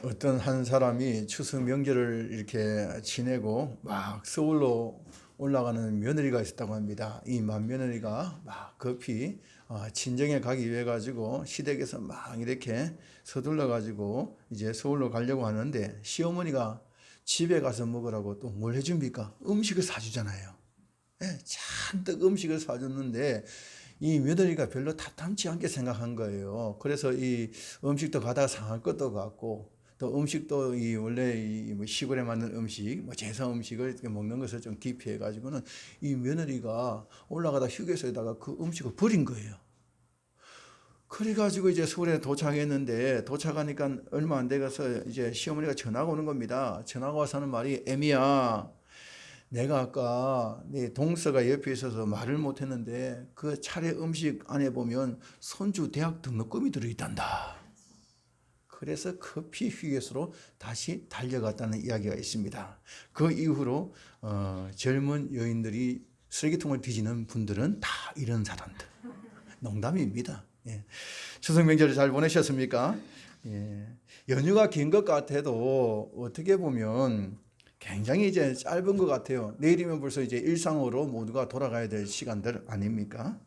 어떤 한 사람이 추석 명절을 이렇게 지내고 막 서울로 올라가는 며느리가 있었다고 합니다. 이 맏며느리가 막 급히 친정에 가기 위해 가지고 시댁에서 막 이렇게 서둘러 가지고 이제 서울로 가려고 하는데 시어머니가 집에 가서 먹으라고 또 뭘 해줍니까? 음식을 사주잖아요. 잔뜩 음식을 사줬는데 이 며느리가 별로 타탐치 않게 생각한 거예요. 그래서 이 음식도 가다가 상할 것도 같고 또 음식도 이 원래 이뭐 시골에 만든 음식, 뭐 제사 음식을 이렇게 먹는 것을 좀 기피해 가지고는 이 며느리가 올라가다 휴게소에다가 그 음식을 버린 거예요. 그래가지고 이제 서울에 도착했는데 도착하니까 얼마 안 돼가서 이제 시어머니가 전화가 오는 겁니다. 전화가 와서 하는 말이 애미야, 내가 아까 네 동서가 옆에 있어서 말을 못했는데 그 차례 음식 안에 보면 손주 대학 등록금이 들어있단다. 그래서 급히 휴게소로 다시 달려갔다는 이야기가 있습니다. 그 이후로 젊은 여인들이 쓰레기통을 뒤지는 분들은 다 이런 사람들. 농담입니다. 추석 명절을 잘 보내셨습니까? 연휴가 긴 것 같아도 어떻게 보면 굉장히 이제 짧은 것 같아요. 내일이면 벌써 이제 일상으로 모두가 돌아가야 될 시간들 아닙니까?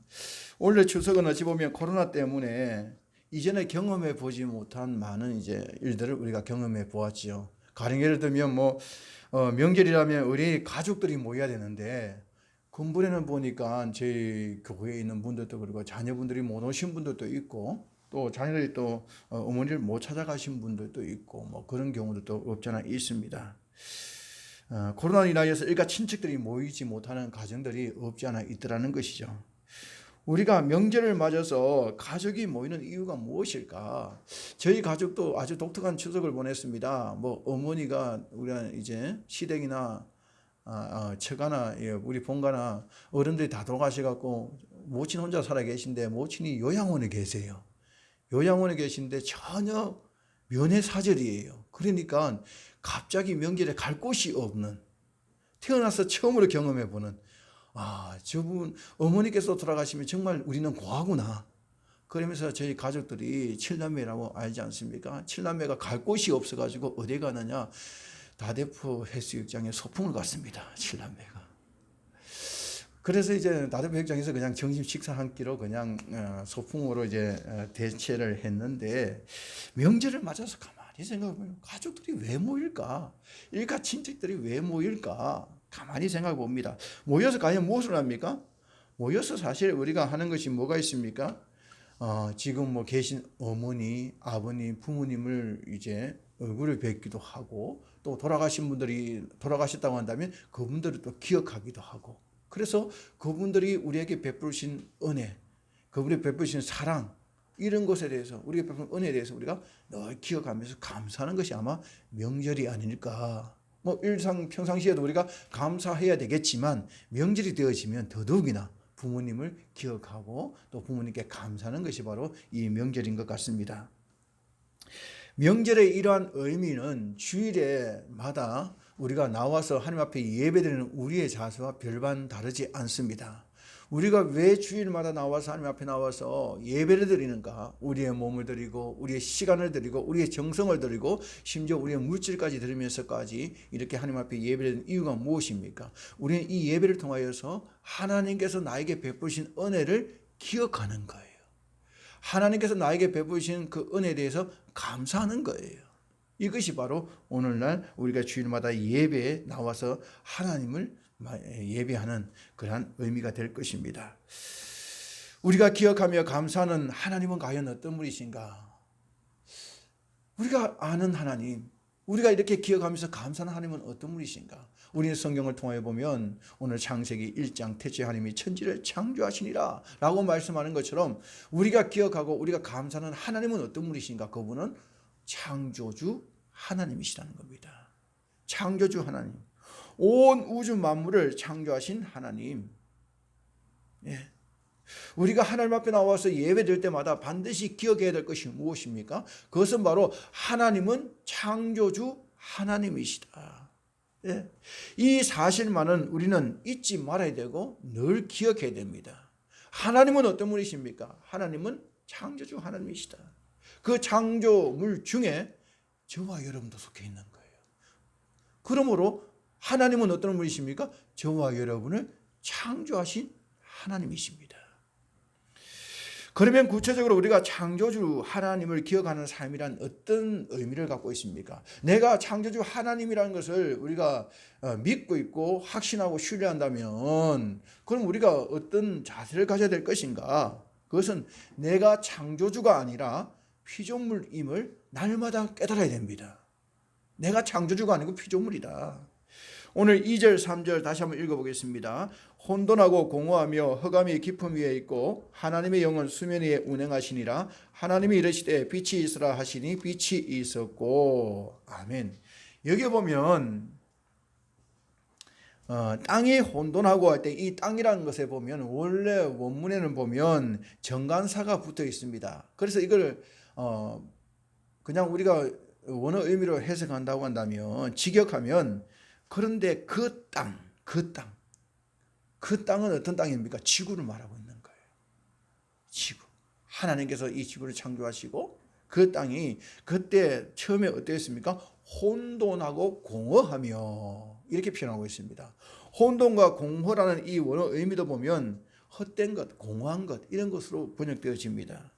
올해 추석은 어찌 보면 코로나 때문에 이전에 경험해 보지 못한 많은 이제 일들을 우리가 경험해 보았지요. 가령 예를 들면 명절이라면 우리 가족들이 모여야 되는데 근본에는 보니까 저희 교회에 있는 분들도 그리고 자녀분들이 못 오신 분들도 있고 또 자녀들이 또 어머니를 못 찾아가신 분들도 있고 뭐 그런 경우도 또 없잖아 있습니다. 코로나로 인하여서 일가 친척들이 모이지 못하는 가정들이 없지 않아 있더라는 것이죠. 우리가 명절을 맞아서 가족이 모이는 이유가 무엇일까? 저희 가족도 아주 독특한 추석을 보냈습니다. 뭐 어머니가 우리가 이제 시댁이나 처가나 우리 본가나 어른들이 다 돌아가셔갖고 모친 혼자 살아 계신데 모친이 요양원에 계세요. 요양원에 계신데 전혀 면회사절이에요. 그러니까 갑자기 명절에 갈 곳이 없는, 태어나서 처음으로 경험해보는, 저분 어머니께서 돌아가시면 정말 우리는 고하구나. 그러면서 저희 가족들이 칠남매라고 알지 않습니까? 칠남매가 갈 곳이 없어가지고 어디 가느냐? 다대포 해수욕장에 소풍을 갔습니다. 칠남매가. 그래서 이제 다대포 해수욕장에서 그냥 점심 식사 한 끼로 그냥 소풍으로 이제 대체를 했는데 명절을 맞아서 가만히 생각해보면 가족들이 왜 모일까? 일가 친척들이 왜 모일까? 가만히 생각해 봅니다. 모여서 과연 무엇을 합니까? 모여서 사실 우리가 하는 것이 뭐가 있습니까? 지금 뭐 계신 어머니, 아버님, 부모님을 이제 얼굴을 뵙기도 하고 또 돌아가신 분들이 돌아가셨다고 한다면 그분들을 또 기억하기도 하고 그래서 그분들이 우리에게 베푸신 은혜, 그분이 베푸신 사랑 이런 것에 대해서 우리가 베푼 은혜에 대해서 우리가 늘 기억하면서 감사하는 것이 아마 명절이 아닐까. 뭐 평상시에도 우리가 감사해야 되겠지만 명절이 되어지면 더더욱이나 부모님을 기억하고 또 부모님께 감사하는 것이 바로 이 명절인 것 같습니다. 명절의 이러한 의미는 주일에마다 우리가 나와서 하나님 앞에 예배드리는 우리의 자세와 별반 다르지 않습니다. 우리가 왜 주일마다 나와서 하나님 앞에 나와서 예배를 드리는가? 우리의 몸을 드리고 우리의 시간을 드리고 우리의 정성을 드리고 심지어 우리의 물질까지 드리면서까지 이렇게 하나님 앞에 예배를 드리는 이유가 무엇입니까? 우리는 이 예배를 통하여서 하나님께서 나에게 베푸신 은혜를 기억하는 거예요. 하나님께서 나에게 베푸신 그 은혜에 대해서 감사하는 거예요. 이것이 바로 오늘날 우리가 주일마다 예배에 나와서 하나님을 예배하는 그러한 의미가 될 것입니다. 우리가 기억하며 감사하는 하나님은 과연 어떤 분이신가? 우리가 아는 하나님, 우리가 이렇게 기억하면서 감사하는 하나님은 어떤 분이신가? 우리는 성경을 통해 보면 오늘 창세기 1장 태초에 하나님이 천지를 창조하시니라 라고 말씀하는 것처럼 우리가 기억하고 우리가 감사하는 하나님은 어떤 분이신가? 그분은 창조주 하나님이시라는 겁니다. 창조주 하나님, 온 우주 만물을 창조하신 하나님. 우리가 하나님 앞에 나와서 예배드릴 때마다 반드시 기억해야 될 것이 무엇입니까? 그것은 바로 하나님은 창조주 하나님이시다. 이 사실만은 우리는 잊지 말아야 되고 늘 기억해야 됩니다. 하나님은 어떤 분이십니까? 하나님은 창조주 하나님이시다. 그 창조물 중에 저와 여러분도 속해 있는 거예요. 그러므로 하나님은 어떤 분이십니까? 저와 여러분을 창조하신 하나님이십니다. 그러면 구체적으로 우리가 창조주 하나님을 기억하는 삶이란 어떤 의미를 갖고 있습니까? 내가 창조주 하나님이라는 것을 우리가 믿고 있고 확신하고 신뢰한다면 그럼 우리가 어떤 자세를 가져야 될 것인가? 그것은 내가 창조주가 아니라 피조물임을 날마다 깨달아야 됩니다. 내가 창조주가 아니고 피조물이다. 오늘 2절 3절 다시 한번 읽어보겠습니다. 혼돈하고 공허하며 흑암이 깊음 위에 있고 하나님의 영은 수면 위에 운행하시니라. 하나님이 이르시되 빛이 있으라 하시니 빛이 있었고. 아멘. 여기 보면 땅이 혼돈하고 할 때 이 땅이라는 것에 보면 원래 원문에는 보면 정관사가 붙어 있습니다. 그래서 이걸 그냥 우리가 원어 의미로 해석한다고 한다면 직역하면 그런데 그 땅은 어떤 땅입니까? 지구를 말하고 있는 거예요. 지구. 하나님께서 이 지구를 창조하시고 그 땅이 그때 처음에 어땠습니까? 혼돈하고 공허하며 이렇게 표현하고 있습니다. 혼돈과 공허라는 이 원어 의미도 보면 헛된 것, 공허한 것 이런 것으로 번역되어집니다.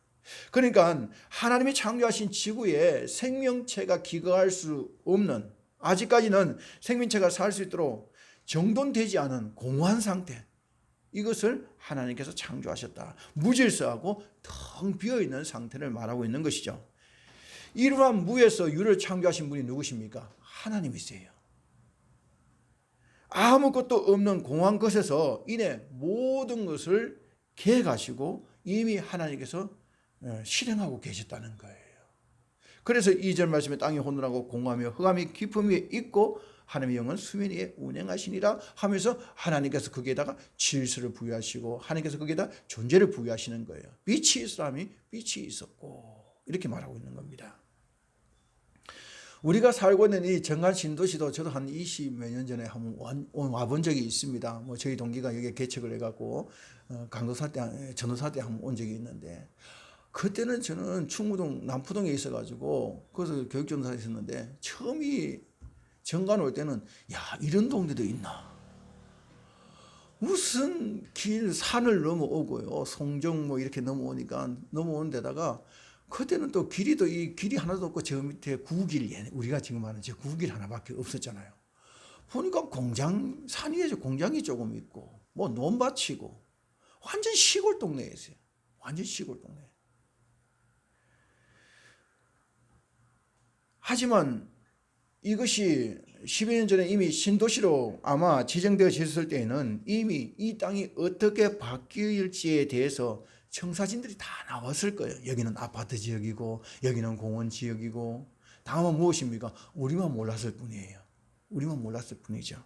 그러니까 하나님이 창조하신 지구에 생명체가 기거할 수 없는 아직까지는 생명체가 살 수 있도록 정돈되지 않은 공허한 상태 이것을 하나님께서 창조하셨다. 무질서하고 텅 비어있는 상태를 말하고 있는 것이죠. 이러한 무에서 유를 창조하신 분이 누구십니까? 하나님이세요. 아무것도 없는 공허한 것에서 이내 모든 것을 계획하시고 이미 하나님께서 실행하고 계셨다는 거예요. 그래서 2절 말씀에 땅이 혼돈하고 공허하며 흑암이 깊음 위에 있고 하나님의 영은 수면 위에 운행하시니라 하면서 하나님께서 거기에다가 질서를 부여하시고 하나님께서 거기에다 존재를 부여하시는 거예요. 빛이 있으라니 빛이 있었고 이렇게 말하고 있는 겁니다. 우리가 살고 있는 이 정관 신도시도 저도 한 20몇 년 전에 한번 와본 적이 있습니다. 뭐 저희 동기가 여기에 개척을 해갖고 강도사 때, 전도사 때 한번 온 적이 있는데 그때는 저는 충무동 남포동에 있어가지고 거기서 교육전도사에 있었는데 처음이 정관 올 때는 야 이런 동네도 있나 무슨 길 산을 넘어오고요 송정 뭐 이렇게 넘어오니까 넘어오는 데다가 그때는 또 길이도 이 길이 하나도 없고 저 밑에 구길 우리가 지금 하는 저 구길 하나밖에 없었잖아요. 보니까 공장 산 위에 공장이 조금 있고 뭐 논밭이고 완전 시골 동네에 있어요. 완전 시골 동네. 하지만 이것이 10여 년 전에 이미 신도시로 아마 지정되어졌을 때에는 이미 이 땅이 어떻게 바뀔지에 대해서 청사진들이 다 나왔을 거예요. 여기는 아파트 지역이고 여기는 공원 지역이고 다음은 무엇입니까? 우리만 몰랐을 뿐이에요. 우리만 몰랐을 뿐이죠.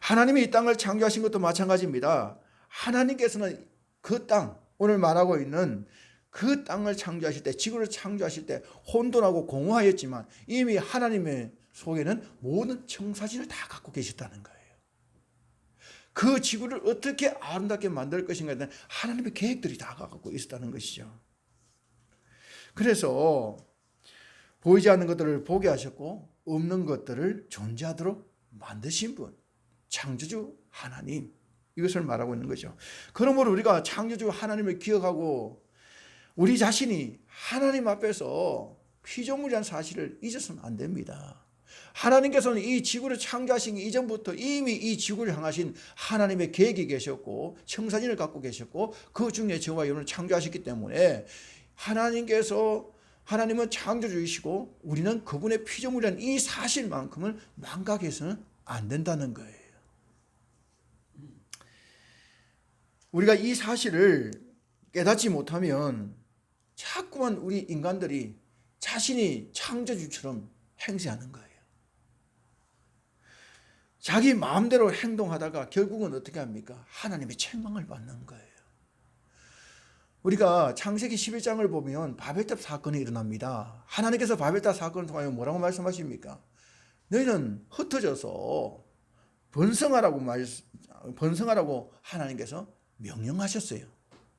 하나님이 이 땅을 창조하신 것도 마찬가지입니다. 하나님께서는 그 땅, 오늘 말하고 있는 그 땅을 창조하실 때, 지구를 창조하실 때 혼돈하고 공허하였지만 이미 하나님의 속에는 모든 청사진을 다 갖고 계셨다는 거예요. 그 지구를 어떻게 아름답게 만들 것인가에 대한 하나님의 계획들이 다 갖고 있었다는 것이죠. 그래서 보이지 않는 것들을 보게 하셨고 없는 것들을 존재하도록 만드신 분, 창조주 하나님, 이것을 말하고 있는 거죠. 그러므로 우리가 창조주 하나님을 기억하고 우리 자신이 하나님 앞에서 피조물이라는 사실을 잊어서는 안 됩니다. 하나님께서는 이 지구를 창조하신 이전부터 이미 이 지구를 향하신 하나님의 계획이 계셨고 청사진을 갖고 계셨고 그 중에 저와 여러분을 창조하셨기 때문에 하나님은 창조주이시고 우리는 그분의 피조물이라는 이 사실만큼을 망각해서는 안 된다는 거예요. 우리가 이 사실을 깨닫지 못하면 자꾸만 우리 인간들이 자신이 창조주처럼 행세하는 거예요. 자기 마음대로 행동하다가 결국은 어떻게 합니까? 하나님의 책망을 받는 거예요. 우리가 창세기 11장을 보면 바벨탑 사건이 일어납니다. 하나님께서 바벨탑 사건을 통하여 뭐라고 말씀하십니까? 너희는 흩어져서 번성하라고 하나님께서 명령하셨어요.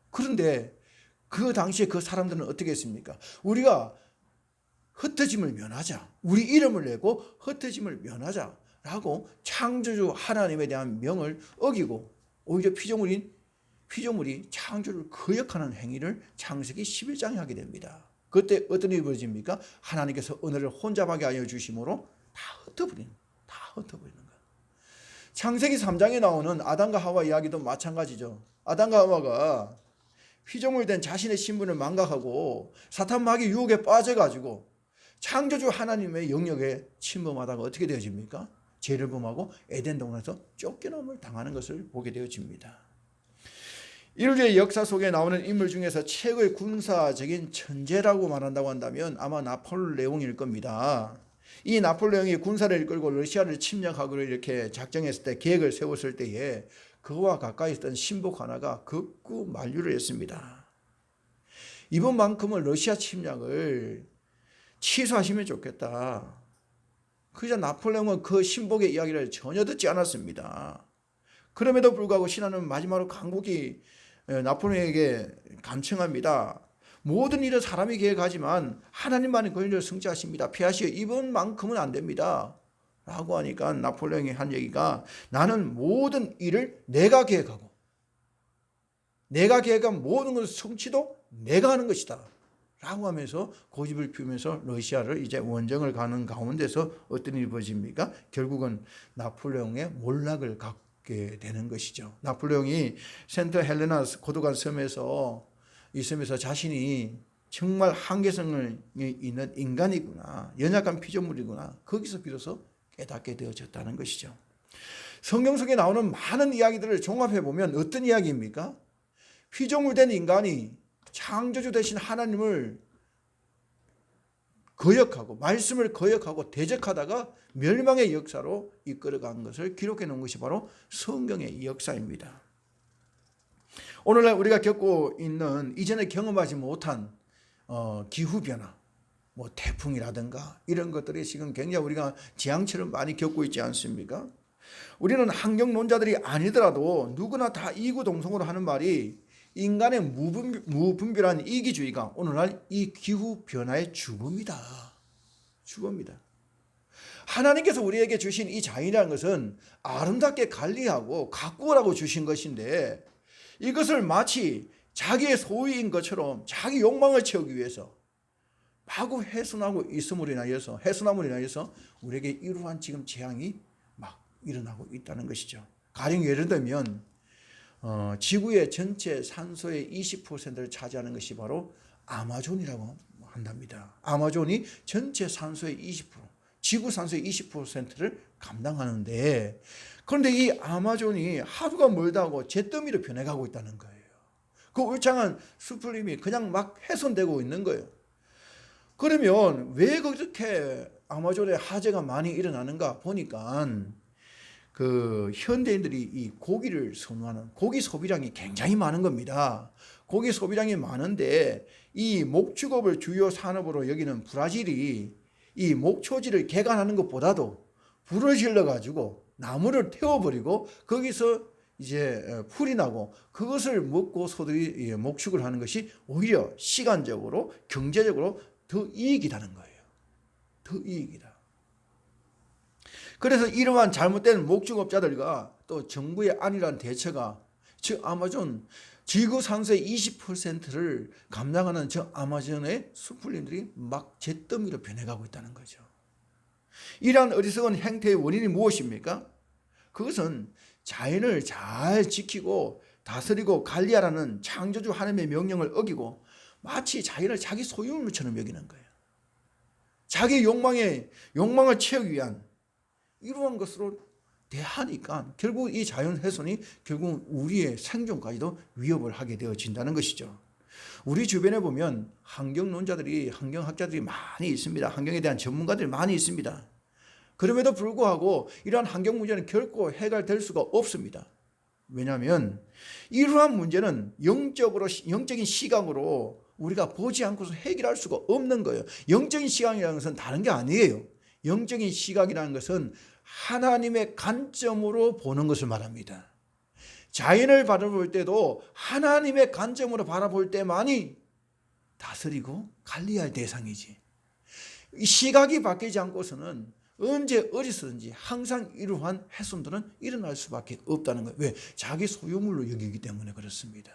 그런데 그 당시에 그 사람들은 어떻게 했습니까? 우리가 흩어짐을 면하자. 우리 이름을 내고 흩어짐을 면하자라고 창조주 하나님에 대한 명을 어기고 오히려 피조물이 창조를 거역하는 행위를 창세기 11장에 하게 됩니다. 그때 어떤 일이 벌어집니까? 하나님께서 은혜를 혼잡하게 하여 주심으로 다 흩어버리는 거예요. 창세기 3장에 나오는 아담과 하와 이야기도 마찬가지죠. 아담과 하와가 피조물된 자신의 신분을 망각하고 사탄 마귀 유혹에 빠져가지고 창조주 하나님의 영역에 침범하다가 어떻게 되어집니까? 죄를 범하고 에덴 동산에서 쫓겨남을 당하는 것을 보게 되어집니다. 인류의 역사 속에 나오는 인물 중에서 최고의 군사적인 천재라고 말한다고 한다면 아마 나폴레옹일 겁니다. 이 나폴레옹이 군사를 이끌고 러시아를 침략하기로 이렇게 작정했을 때, 계획을 세웠을 때에 그와 가까이 있던 신복 하나가 극구 만류를 했습니다. 이번만큼은 러시아 침략을 취소하시면 좋겠다. 그러자 나폴레옹은 그 신복의 이야기를 전혀 듣지 않았습니다. 그럼에도 불구하고 신하는 마지막으로 강국이 나폴레옹에게 간청합니다. 모든 일은 사람이 계획하지만 하나님만이 그 일을 성취하십니다. 피하시오. 이번만큼은 안 됩니다. 라고 하니까 나폴레옹이 한 얘기가, 나는 모든 일을 내가 계획하고 내가 계획한 모든 것을 성취도 내가 하는 것이다. 라고 하면서 고집을 피우면서 러시아를 이제 원정을 가는 가운데서 어떤 일이 벌어집니까? 결국은 나폴레옹의 몰락을 갖게 되는 것이죠. 나폴레옹이 센트 헬레나 고도간 섬에서 이 섬에서 자신이 정말 한계성이 있는 인간이구나, 연약한 피조물이구나, 거기서 비로소 깨닫게 되어졌다는 것이죠. 성경 속에 나오는 많은 이야기들을 종합해 보면 어떤 이야기입니까? 피조물된 인간이 창조주 되신 하나님을 거역하고 말씀을 거역하고 대적하다가 멸망의 역사로 이끌어간 것을 기록해 놓은 것이 바로 성경의 역사입니다. 오늘날 우리가 겪고 있는 이전에 경험하지 못한 기후변화, 태풍이라든가 이런 것들이 지금 굉장히 우리가 재앙처럼 많이 겪고 있지 않습니까? 우리는 환경론자들이 아니더라도 누구나 다 이구동성으로 하는 말이, 인간의 무분별한 이기주의가 오늘날 이 기후변화의 주범이다. 하나님께서 우리에게 주신 이 자연이라는 것은 아름답게 관리하고 가꾸라고 주신 것인데, 이것을 마치 자기의 소유인 것처럼 자기 욕망을 채우기 위해서 마구 훼손하고 있음으로 인하여서 우리에게 이러한 지금 재앙이 막 일어나고 있다는 것이죠. 가령 예를 들면 지구의 전체 산소의 20%를 차지하는 것이 바로 아마존이라고 한답니다. 아마존이 전체 산소의 20%, 지구 산소의 20%를 감당하는데, 그런데 이 아마존이 하루가 멀다 하고 잿더미로 변해가고 있다는 거예요. 그 울창한 수풀림이 그냥 막 훼손되고 있는 거예요. 그러면 왜 그렇게 아마존에 화재가 많이 일어나는가 보니까 그 현대인들이 이 고기를 선호하는 고기 소비량이 굉장히 많은 겁니다. 고기 소비량이 많은데 이 목축업을 주요 산업으로 여기는 브라질이 이 목초지를 개간하는 것보다도 불을 질러가지고 나무를 태워버리고 거기서 이제 풀이 나고 그것을 먹고 소들이 목축을 하는 것이 오히려 시간적으로 경제적으로 더 이익이라는 거예요. 더 이익이다. 그래서 이러한 잘못된 목축업자들과 또 정부의 안일한 대처가, 즉 아마존 지구 산소의 20%를 감당하는 저 아마존의 수풀림들이 막 잿더미로 변해가고 있다는 거죠. 이러한 어리석은 행태의 원인이 무엇입니까? 그것은 자연을 잘 지키고 다스리고 관리하라는 창조주 하나님의 명령을 어기고 마치 자연을 자기 소유물처럼 여기는 거예요. 자기 욕망을 채우기 위한 이러한 것으로 대하니까 결국 이 자연 훼손이 결국 우리의 생존까지도 위협을 하게 되어진다는 것이죠. 우리 주변에 보면 환경학자들이 많이 있습니다. 환경에 대한 전문가들이 많이 있습니다. 그럼에도 불구하고 이러한 환경 문제는 결코 해결될 수가 없습니다. 왜냐하면 이러한 문제는 영적인 시각으로 우리가 보지 않고서 해결할 수가 없는 거예요. 영적인 시각이라는 것은 다른 게 아니에요. 영적인 시각이라는 것은 하나님의 관점으로 보는 것을 말합니다. 자연을 바라볼 때도 하나님의 관점으로 바라볼 때만이 다스리고 관리할 대상이지, 이 시각이 바뀌지 않고서는 언제 어디서든지 항상 이러한 훼손들은 일어날 수밖에 없다는 거예요. 왜? 자기 소유물로 여기기 때문에 그렇습니다.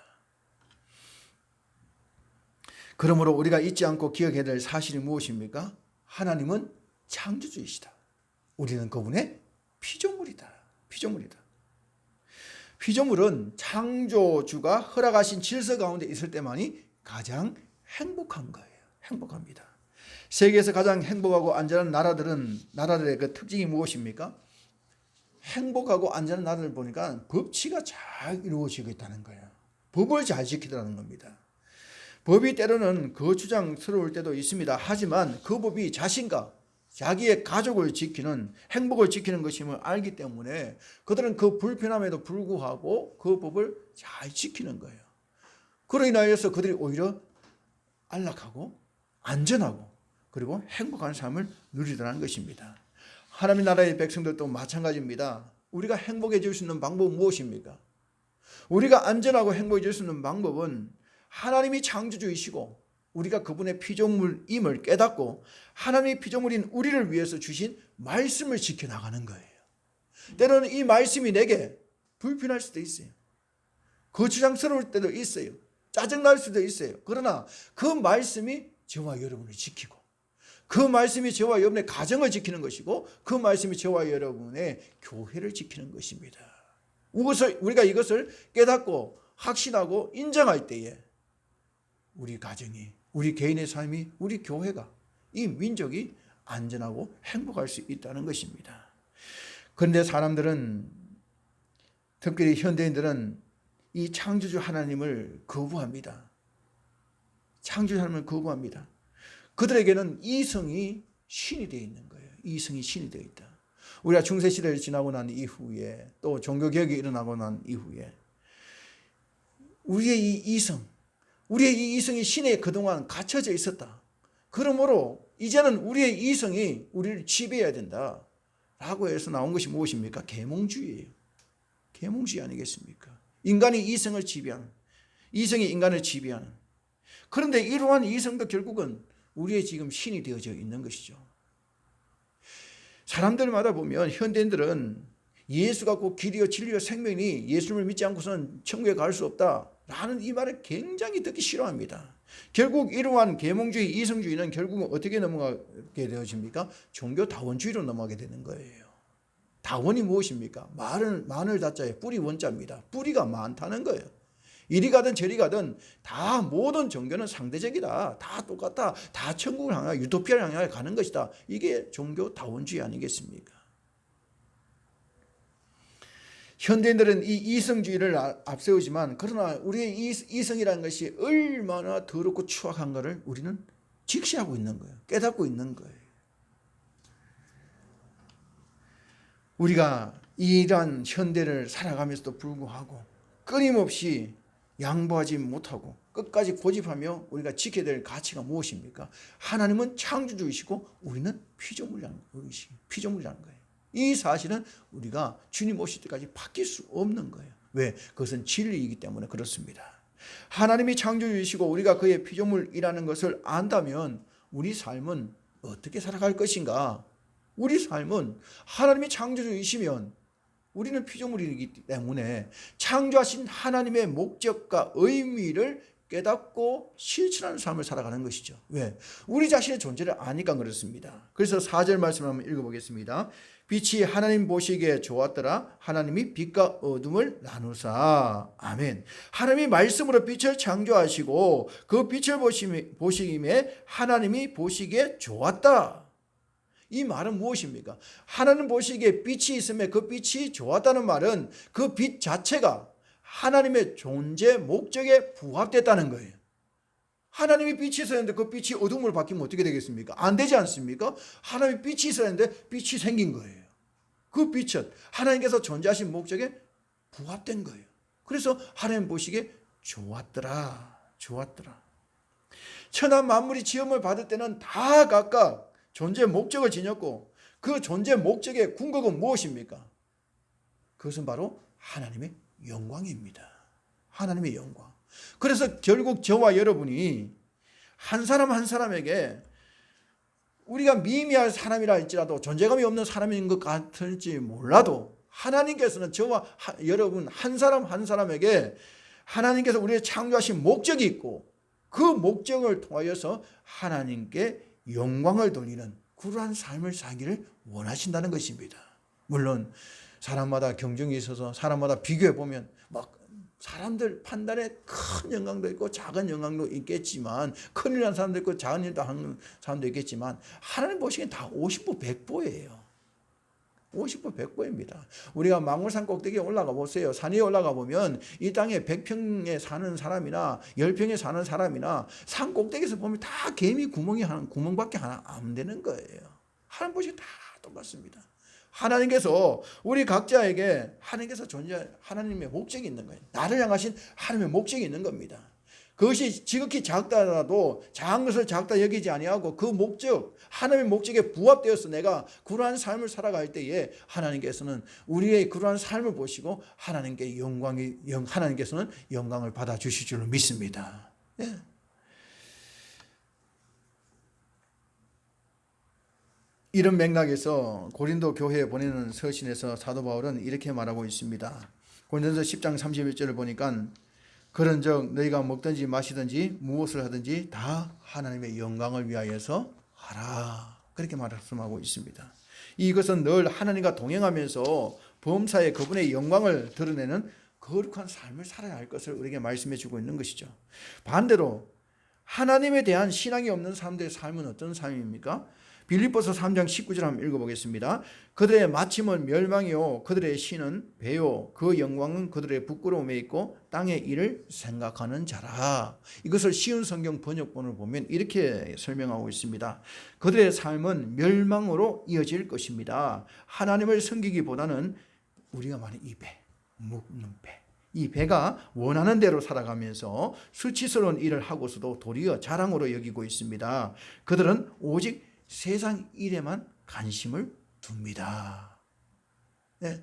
그러므로 우리가 잊지 않고 기억해야 될 사실이 무엇입니까? 하나님은 창조주이시다. 우리는 그분의 피조물이다. 피조물이다. 피조물은 창조주가 허락하신 질서 가운데 있을 때만이 가장 행복한 거예요. 행복합니다. 세계에서 가장 행복하고 안전한 나라들의 그 특징이 무엇입니까? 행복하고 안전한 나라를 보니까 법치가 잘 이루어지고 있다는 거예요. 법을 잘 지키더라는 겁니다. 법이 때로는 거추장스러울 때도 있습니다. 하지만 그 법이 자신과 자기의 가족을 지키는, 행복을 지키는 것임을 알기 때문에 그들은 그 불편함에도 불구하고 그 법을 잘 지키는 거예요. 그로 인하여서 그들이 오히려 안락하고 안전하고 그리고 행복한 삶을 누리더라는 것입니다. 하나님 나라의 백성들도 마찬가지입니다. 우리가 행복해질 수 있는 방법은 무엇입니까? 우리가 안전하고 행복해질 수 있는 방법은 하나님이 창조주이시고 우리가 그분의 피조물임을 깨닫고 하나님의 피조물인 우리를 위해서 주신 말씀을 지켜나가는 거예요. 때로는 이 말씀이 내게 불편할 수도 있어요. 거추장스러울 때도 있어요. 짜증날 수도 있어요. 그러나 그 말씀이 저와 여러분을 지키고 그 말씀이 저와 여러분의 가정을 지키는 것이고 그 말씀이 저와 여러분의 교회를 지키는 것입니다. 우리가 이것을 깨닫고 확신하고 인정할 때에 우리 가정이, 우리 개인의 삶이, 우리 교회가, 이 민족이 안전하고 행복할 수 있다는 것입니다. 그런데 사람들은, 특별히 현대인들은 이 창조주 하나님을 거부합니다. 창조주 하나님을 거부합니다. 그들에게는 이성이 신이 되어 있는 거예요. 이성이 신이 되어 있다. 우리가 중세시대를 지나고 난 이후에 또 종교개혁이 일어나고 난 이후에 우리의 이 이성이 신에 그동안 갇혀져 있었다. 그러므로 이제는 우리의 이성이 우리를 지배해야 된다. 라고 해서 나온 것이 무엇입니까? 계몽주의예요. 계몽주의 아니겠습니까? 인간이 이성을 지배하는, 이성이 인간을 지배하는. 그런데 이러한 이성도 결국은 우리의 지금 신이 되어져 있는 것이죠. 사람들마다 보면 현대인들은 예수가 곧 길이요 진리요 생명이니 예수를 믿지 않고서는 천국에 갈 수 없다 라는 이 말을 굉장히 듣기 싫어합니다. 결국 이러한 계몽주의, 이성주의는 결국은 어떻게 넘어가게 되어집니까? 종교다원주의로 넘어가게 되는 거예요. 다원이 무엇입니까? 마늘 다자에 뿌리 원자입니다. 뿌리가 많다는 거예요. 이리 가든 저리 가든 다 모든 종교는 상대적이다. 다 똑같다. 다 천국을 향하여 유토피아를 향하여 가는 것이다. 이게 종교다원주의 아니겠습니까? 현대인들은 이 이성주의를 앞세우지만 그러나 우리의 이성이라는 것이 얼마나 더럽고 추악한가를 우리는 직시하고 있는 거예요. 깨닫고 있는 거예요. 우리가 이러한 현대를 살아가면서도 불구하고 끊임없이 양보하지 못하고 끝까지 고집하며 우리가 지켜야 될 가치가 무엇입니까? 하나님은 창조주이시고 우리는 피조물이라는 거예요. 이 사실은 우리가 주님 오실 때까지 바뀔 수 없는 거예요. 왜? 그것은 진리이기 때문에 그렇습니다. 하나님이 창조주이시고 우리가 그의 피조물이라는 것을 안다면 우리 삶은 어떻게 살아갈 것인가? 우리 삶은 하나님이 창조주이시면 우리는 피조물이기 때문에 창조하신 하나님의 목적과 의미를 깨닫고 실천하는 삶을 살아가는 것이죠. 왜? 우리 자신의 존재를 아니까 그렇습니다. 그래서 4절 말씀을 한번 읽어보겠습니다. 빛이 하나님 보시기에 좋았더라. 하나님이 빛과 어둠을 나누사. 아멘. 하나님이 말씀으로 빛을 창조하시고 그 빛을 보시기에 하나님이 보시기에 좋았다. 이 말은 무엇입니까? 하나님 보시기에 빛이 있으면 그 빛이 좋았다는 말은 그 빛 자체가 하나님의 존재 목적에 부합됐다는 거예요. 하나님이 빛이 있어야 하는데 그 빛이 어둠을 바뀌면 어떻게 되겠습니까? 안 되지 않습니까? 하나님이 빛이 있어야 하는데 빛이 생긴 거예요. 그 빛은 하나님께서 존재하신 목적에 부합된 거예요. 그래서 하나님 보시기에 좋았더라. 천하 만물이 지음을 받을 때는 다 각각 존재 목적을 지녔고 그 존재 목적의 궁극은 무엇입니까? 그것은 바로 하나님의 영광입니다. 하나님의 영광. 그래서 결국 저와 여러분이 한 사람 한 사람에게 우리가 미미할 사람이라 할지라도 존재감이 없는 사람인 것 같을지 몰라도 하나님께서는 저와 여러분 한 사람 한 사람에게 하나님께서 우리의 창조하신 목적이 있고 그 목적을 통하여서 하나님께 영광을 돌리는 그러한 삶을 살기를 원하신다는 것입니다. 물론 사람마다 경쟁이 있어서 사람마다 비교해 보면 막 사람들 판단에 큰 영광도 있고 작은 영광도 있겠지만 큰일 난 사람도 있고 작은 일도 하는 사람도 있겠지만 하나님 보시기엔 다 50보 100보예요. 50보 100보입니다. 우리가 망울산 꼭대기에 올라가 보세요. 산 위에 올라가 보면 이 땅에 100평에 사는 사람이나 10평에 사는 사람이나 산 꼭대기에서 보면 다 개미 구멍밖에 하나 안 되는 거예요. 하나님 보시기 다 똑같습니다. 하나님께서 우리 각자에게 하나님께서 하나님의 목적이 있는 거예요. 나를 향하신 하나님의 목적이 있는 겁니다. 그것이 지극히 작다라도 작은 것을 작다 여기지 아니하고 그 목적, 하나님의 목적에 부합되어서 내가 그러한 삶을 살아갈 때에 하나님께서는 우리의 그러한 삶을 보시고 하나님께서는 영광을 받아 주실 줄로 믿습니다. 예. 이런 맥락에서 고린도 교회에 보내는 서신에서 사도 바울은 이렇게 말하고 있습니다. 고린도서 10장 31절을 보니까 그런즉 너희가 먹든지 마시든지 무엇을 하든지 다 하나님의 영광을 위하여서 하라. 그렇게 말씀하고 있습니다. 이것은 늘 하나님과 동행하면서 범사에 그분의 영광을 드러내는 거룩한 삶을 살아야 할 것을 우리에게 말씀해 주고 있는 것이죠. 반대로 하나님에 대한 신앙이 없는 사람들의 삶은 어떤 삶입니까? 빌립보서 3장 19절 한번 읽어보겠습니다. 그들의 마침은 멸망이요 그들의 신은 배요 그 영광은 그들의 부끄러움에 있고 땅의 일을 생각하는 자라. 이것을 쉬운 성경 번역본을 보면 이렇게 설명하고 있습니다. 그들의 삶은 멸망으로 이어질 것입니다. 하나님을 섬기기보다는 우리가 말하는 이 배, 묵는 배, 이 배가 원하는 대로 살아가면서 수치스러운 일을 하고서도 도리어 자랑으로 여기고 있습니다. 그들은 오직 세상 일에만 관심을 둡니다. 네.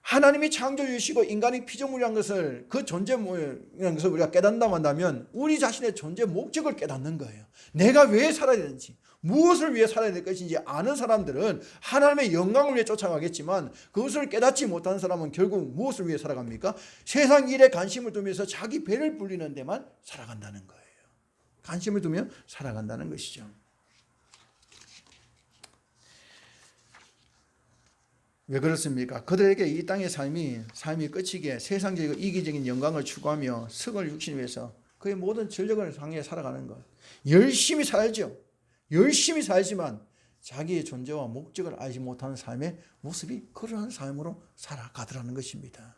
하나님이 창조 주시고 인간이 피조물이라는 것을 그 존재라는 것을 우리가 깨닫는다고 한다면 우리 자신의 존재 목적을 깨닫는 거예요. 내가 왜 살아야 되는지 무엇을 위해 살아야 될 것인지 아는 사람들은 하나님의 영광을 위해 쫓아가겠지만 그것을 깨닫지 못하는 사람은 결국 무엇을 위해 살아갑니까? 세상 일에 관심을 두면서 자기 배를 불리는 데만 살아간다는 거예요. 관심을 두며 살아간다는 것이죠. 왜 그렇습니까? 그들에게 이 땅의 삶이 끝이기에 세상적이고 이기적인 영광을 추구하며 성을 육신을 위해서 그의 모든 전력을 향해 살아가는 것. 열심히 살죠. 열심히 살지만 자기의 존재와 목적을 알지 못하는 삶의 모습이 그러한 삶으로 살아가더라는 것입니다.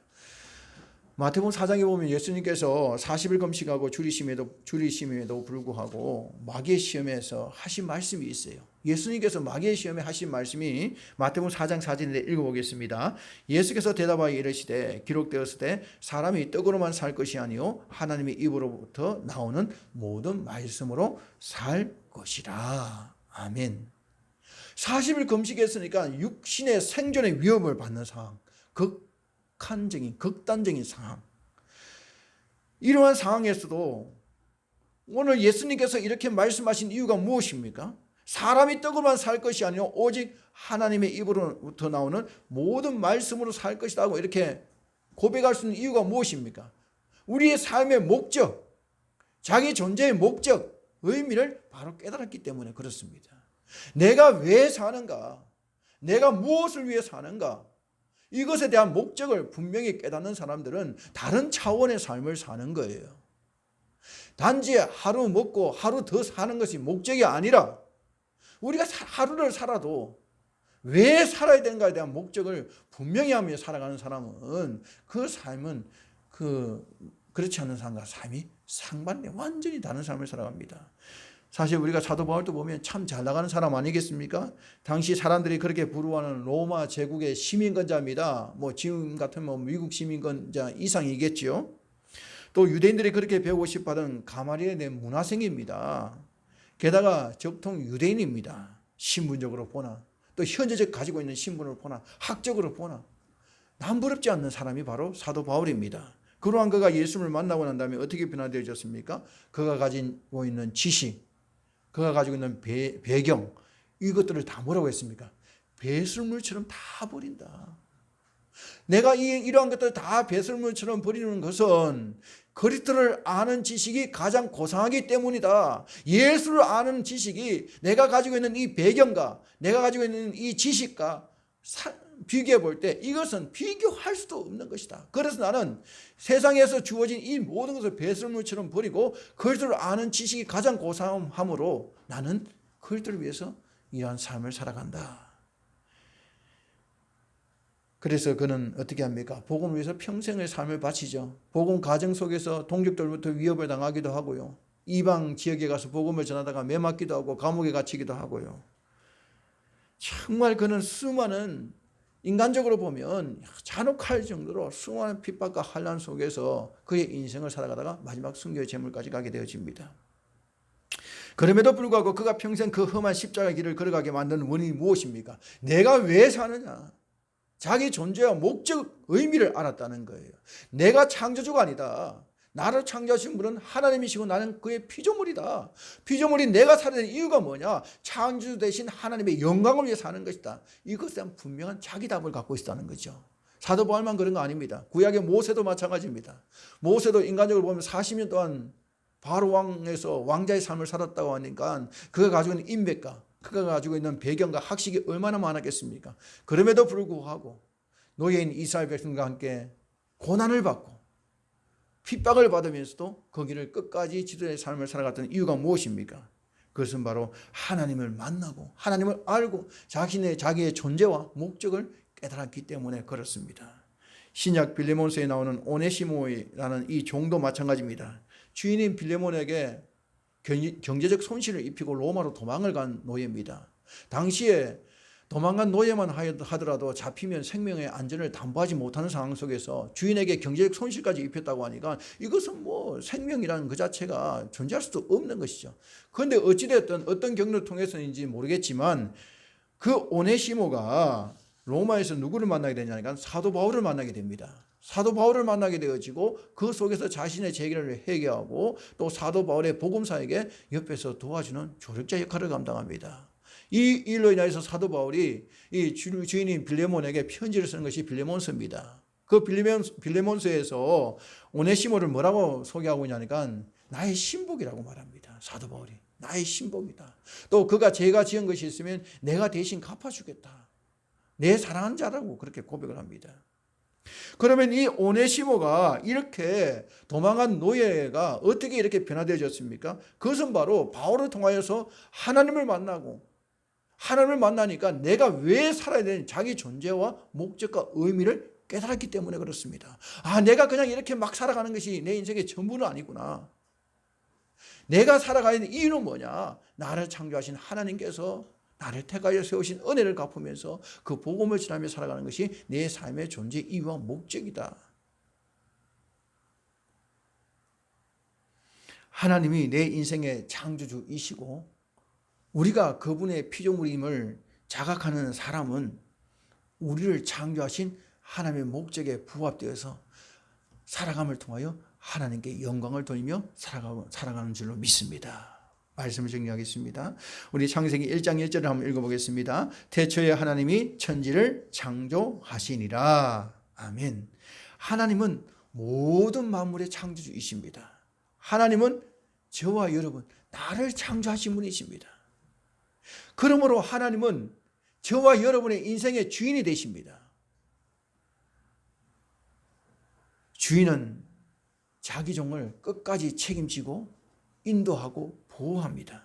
마태복음 4장에 보면 예수님께서 40일 금식하고 줄이심에도 불구하고 마귀의 시험에서 하신 말씀이 있어요. 예수님께서 마귀의 시험에 하신 말씀이 마태복음 4장 4절인데 읽어보겠습니다. 예수께서 대답하여 이르시되 기록되었으되 사람이 떡으로만 살 것이 아니요 하나님의 입으로부터 나오는 모든 말씀으로 살 것이라. 아멘. 40일 금식했으니까 육신의 생존의 위협을 받는 상황, 극단적인 상황. 이러한 상황에서도 오늘 예수님께서 이렇게 말씀하신 이유가 무엇입니까? 사람이 떡으로만 살 것이 아니라 오직 하나님의 입으로부터 나오는 모든 말씀으로 살 것이라고 이렇게 고백할 수 있는 이유가 무엇입니까? 우리의 삶의 목적, 자기 존재의 목적, 의미를 바로 깨달았기 때문에 그렇습니다. 내가 왜 사는가? 내가 무엇을 위해 사는가? 이것에 대한 목적을 분명히 깨닫는 사람들은 다른 차원의 삶을 사는 거예요. 단지 하루 먹고 하루 더 사는 것이 목적이 아니라 우리가 하루를 살아도 왜 살아야 되는가에 대한 목적을 분명히 하며 살아가는 사람은 그 삶은 그렇지 않은 삶과 삶이 상반된 완전히 다른 삶을 살아갑니다. 사실 우리가 사도 바울도 보면 참 잘 나가는 사람 아니겠습니까? 당시 사람들이 그렇게 부러워하는 로마 제국의 시민권자입니다. 지금 같으면 미국 시민권자 이상이겠죠. 또 유대인들이 그렇게 배우고 싶어하던 가말리엘의 문화생입니다. 게다가 적통 유대인입니다. 신분적으로 보나 또 현재적 가지고 있는 신분을 보나 학적으로 보나 남부럽지 않는 사람이 바로 사도 바울입니다. 그러한 그가 예수님을 만나고 난 다음에 어떻게 변화되어졌습니까? 그가 가지고 있는 지식, 그가 가지고 있는 배경, 이것들을 다 뭐라고 했습니까? 배설물처럼 다 버린다. 내가 이러한 것들을 다 배설물처럼 버리는 것은 그리스도를 아는 지식이 가장 고상하기 때문이다. 예수를 아는 지식이 내가 가지고 있는 이 배경과 내가 가지고 있는 이 지식과 비교해 볼 때 이것은 비교할 수도 없는 것이다. 그래서 나는 세상에서 주어진 이 모든 것을 배설물처럼 버리고 그리스도를 아는 지식이 가장 고상함으로 나는 그리스도를 위해서 이러한 삶을 살아간다. 그래서 그는 어떻게 합니까? 복음을 위해서 평생의 삶을 바치죠. 복음 가정 속에서 동족들부터 위협을 당하기도 하고요. 이방 지역에 가서 복음을 전하다가 매맞기도 하고 감옥에 갇히기도 하고요. 정말 그는 수많은, 인간적으로 보면 잔혹할 정도로 수많은 핍박과 환난 속에서 그의 인생을 살아가다가 마지막 순교의 제물까지 가게 되어집니다. 그럼에도 불구하고 그가 평생 그 험한 십자가 길을 걸어가게 만든 원인이 무엇입니까? 내가 왜 사느냐? 자기 존재와 목적, 의미를 알았다는 거예요. 내가 창조주가 아니다. 나를 창조하신 분은 하나님이시고 나는 그의 피조물이다. 피조물이 내가 살아야 되는 이유가 뭐냐? 창조주 되신 하나님의 영광을 위해 사는 것이다. 이것에 대한 분명한 자기 답을 갖고 있다는 거죠. 사도 바울만 그런 거 아닙니다. 구약의 모세도 마찬가지입니다. 모세도 인간적으로 보면 40년 동안 바로 왕에서 왕자의 삶을 살았다고 하니까 그가 가지고 있는 인맥과 그가 가지고 있는 배경과 학식이 얼마나 많았겠습니까? 그럼에도 불구하고 노예인 이스라엘 백성과 함께 고난을 받고 핍박을 받으면서도 거기를 끝까지 지도자의 삶을 살아갔던 이유가 무엇입니까? 그것은 바로 하나님을 만나고 하나님을 알고 자기의 존재와 목적을 깨달았기 때문에 그렇습니다. 신약 빌레몬서에 나오는 오네시모라는 이 종도 마찬가지입니다. 주인인 빌레몬에게 경제적 손실을 입히고 로마로 도망을 간 노예입니다. 당시에 도망간 노예만 하더라도 잡히면 생명의 안전을 담보하지 못하는 상황 속에서 주인에게 경제적 손실까지 입혔다고 하니까 이것은 뭐 생명이라는 그 자체가 존재할 수도 없는 것이죠. 그런데 어찌됐든 어떤 경로를 통해서인지 모르겠지만 그 오네시모가 로마에서 누구를 만나게 되냐니까 사도 바울을 만나게 됩니다. 사도 바울을 만나게 되어지고 그 속에서 자신의 재기를 해결하고 또 사도 바울의 복음사에게 옆에서 도와주는 조력자 역할을 감당합니다. 이 일로 인해서 사도 바울이 이 주인인 빌레몬에게 편지를 쓰는 것이 빌레몬서입니다. 그 빌레몬서에서 오네시모를 뭐라고 소개하고 있냐니까 나의 신복이라고 말합니다. 사도 바울이 나의 신복이다. 또 그가 죄가 지은 것이 있으면 내가 대신 갚아주겠다. 내 사랑하는 자라고 그렇게 고백을 합니다. 그러면 이 오네시모가 이렇게 도망간 노예가 어떻게 이렇게 변화되어졌습니까? 그것은 바로 바울을 통하여서 하나님을 만나고 하나님을 만나니까 내가 왜 살아야 되는 자기 존재와 목적과 의미를 깨달았기 때문에 그렇습니다. 내가 그냥 이렇게 막 살아가는 것이 내 인생의 전부는 아니구나. 내가 살아가야 되는 이유는 뭐냐? 나를 창조하신 하나님께서 나를 택하여 세우신 은혜를 갚으면서 그 복음을 전하며 살아가는 것이 내 삶의 존재 이유와 목적이다. 하나님이 내 인생의 창조주이시고 우리가 그분의 피조물임을 자각하는 사람은 우리를 창조하신 하나님의 목적에 부합되어서 살아감을 통하여 하나님께 영광을 돌리며 살아가는 줄로 믿습니다. 말씀을 정리하겠습니다. 우리 창세기 1장 1절을 한번 읽어보겠습니다. 태초에 하나님이 천지를 창조하시니라. 아멘. 하나님은 모든 만물의 창조주이십니다. 하나님은 저와 여러분, 나를 창조하신 분이십니다. 그러므로 하나님은 저와 여러분의 인생의 주인이 되십니다. 주인은 자기 종을 끝까지 책임지고 인도하고 보호합니다.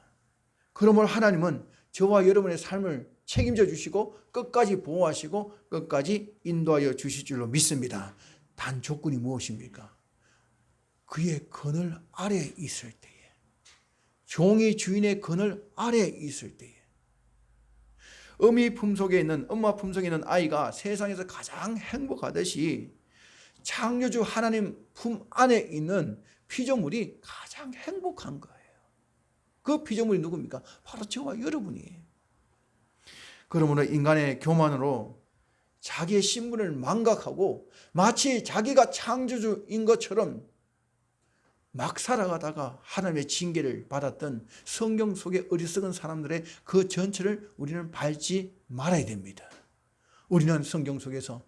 그러므로 하나님은 저와 여러분의 삶을 책임져 주시고 끝까지 보호하시고 끝까지 인도하여 주실 줄로 믿습니다. 단 조건이 무엇입니까? 그의 그늘 아래에 있을 때에, 종이 주인의 그늘 아래에 있을 때에, 엄마 품속에 있는 아이가 세상에서 가장 행복하듯이 창조주 하나님 품 안에 있는 피조물이 가장 행복한 거예요. 그 피조물이 누굽니까? 바로 저와 여러분이에요. 그러므로 인간의 교만으로 자기의 신분을 망각하고 마치 자기가 창조주인 것처럼 막 살아가다가 하나님의 징계를 받았던 성경 속의 어리석은 사람들의 그 전체를 우리는 밟지 말아야 됩니다. 우리는 성경 속에서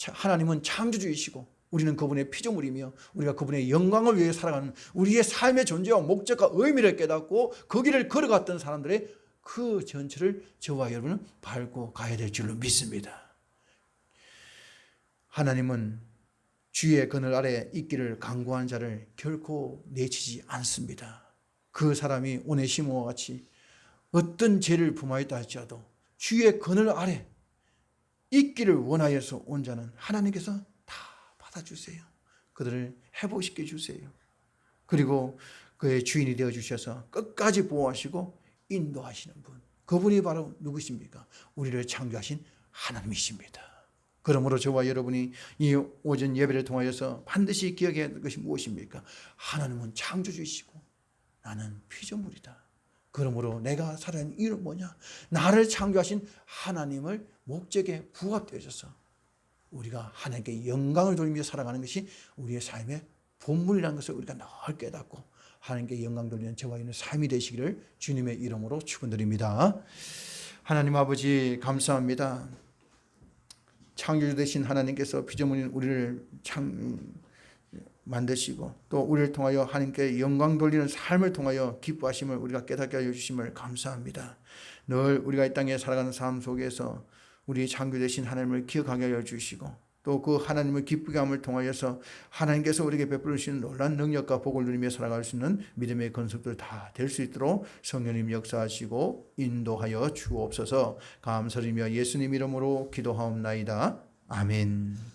하나님은 창조주이시고 우리는 그분의 피조물이며 우리가 그분의 영광을 위해 살아가는 우리의 삶의 존재와 목적과 의미를 깨닫고 그 길을 걸어갔던 사람들의 그 전체를 저와 여러분은 밟고 가야 될 줄로 믿습니다. 하나님은 주의 그늘 아래 있기를 간구한 자를 결코 내치지 않습니다. 그 사람이 오네시모와 같이 어떤 죄를 범하였다 할지라도 주의 그늘 아래 있기를 원하여서 온 자는 하나님께서 다 받아주세요. 그들을 회복시켜 주세요. 그리고 그의 주인이 되어 주셔서 끝까지 보호하시고 인도하시는 분, 그분이 바로 누구십니까? 우리를 창조하신 하나님이십니다. 그러므로 저와 여러분이 이 오전 예배를 통하여서 반드시 기억해야 할 것이 무엇입니까? 하나님은 창조주이시고 나는 피조물이다. 그러므로 내가 살아있는 이유는 뭐냐? 나를 창조하신 하나님을 목적에 부합되어져서 우리가 하나님께 영광을 돌리며 살아가는 것이 우리의 삶의 본분이라는 것을 우리가 늘 깨닫고 하나님께 영광 돌리는 저와 있는 삶이 되시기를 주님의 이름으로 축원드립니다. 하나님 아버지 감사합니다. 창조주 되신 하나님께서 피조물인 우리를 만드시고 또 우리를 통하여 하나님께 영광 돌리는 삶을 통하여 기뻐하심을 우리가 깨닫게 하여 주심을 감사합니다. 늘 우리가 이 땅에 살아가는 삶 속에서 우리 창조 되신 하나님을 기억하게 하여 주시고 또 그 하나님을 기쁘게 함을 통하여서 하나님께서 우리에게 베풀어 주시는 놀라운 능력과 복을 누리며 살아갈 수 있는 믿음의 건석들 다 될 수 있도록 성령님 역사하시고 인도하여 주옵소서. 감사드리며 예수님 이름으로 기도하옵나이다. 아멘.